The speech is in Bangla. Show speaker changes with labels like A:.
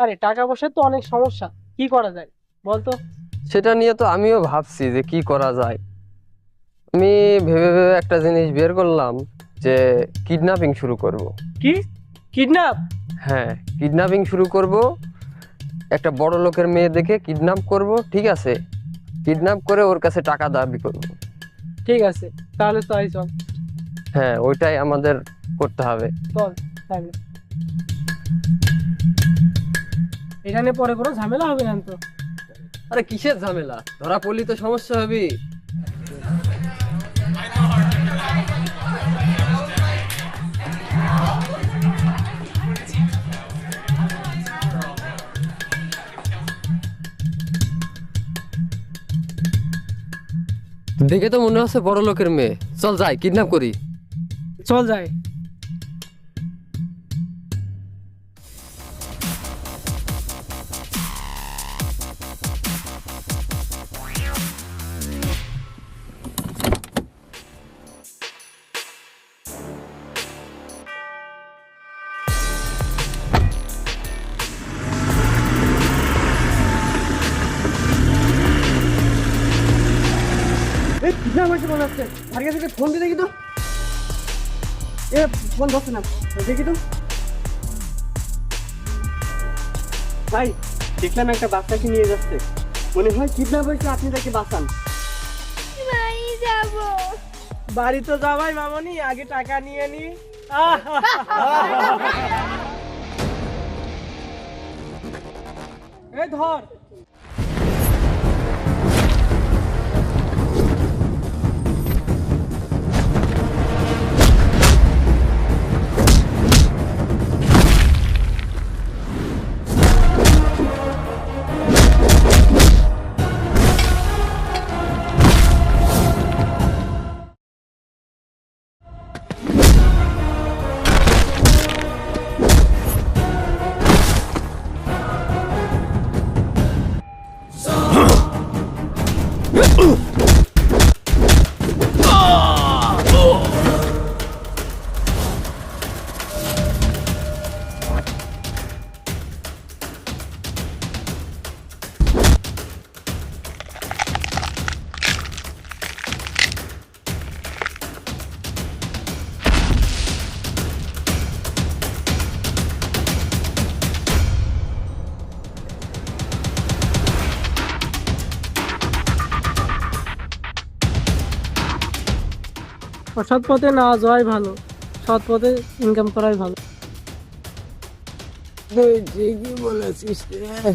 A: আরে টাকা পয়সার তো অনেক সমস্যা, কি করা যায় বলতো?
B: সেটা নিয়ে তো আমিও ভাবছি যে কি করা যায়। আমি ভেবে ভেবে একটা জিনিস বের করলাম যে কিডন্যাপিং শুরু করব।
A: কি? কিডন্যাপ?
B: হ্যাঁ, কিডন্যাপিং শুরু করব। একটা বড় লোকের মেয়ে দেখে কিডন্যাপ করব, ঠিক আছে? কিডন্যাপ করে ওর কাছে টাকা দাবি করব।
A: ঠিক আছে, তাহলে তাই চল।
B: হ্যাঁ, ওইটাই আমাদের করতে হবে।
A: চল তাহলে। এখানে পরে কোনো ঝামেলা হবে না তো?
B: আরে কিসের ঝামেলা, ধরা পড়লি তো সমস্যা হবে। দেখে তো মনে হচ্ছে বড় লোকের মেয়ে, চল যাই কিডন্যাপ করি।
A: চল যাই। এই কিডন্যাপ হয়েছে মনে হচ্ছে। আর কাছে ফোন দিয়ে দেখি তো। এ ফোন ধরছে না, দেখি তো। ভাই, দেখলাম একটা বাচ্চাকে নিয়ে যাচ্ছে, মনে হয় কিডন্যাপ হয়েছে, আপনি তাকে বাঁচান।
C: বাড়ি যাব।
A: বাড়ি তো যাবাই মামনি, আগে টাকা নিয়ে নি। এই ধর। অসৎ পথে না যাওয়াই ভালো, সৎ পথে ইনকাম করাই ভালো।
D: তুই ঠিকই বলেছিস রে।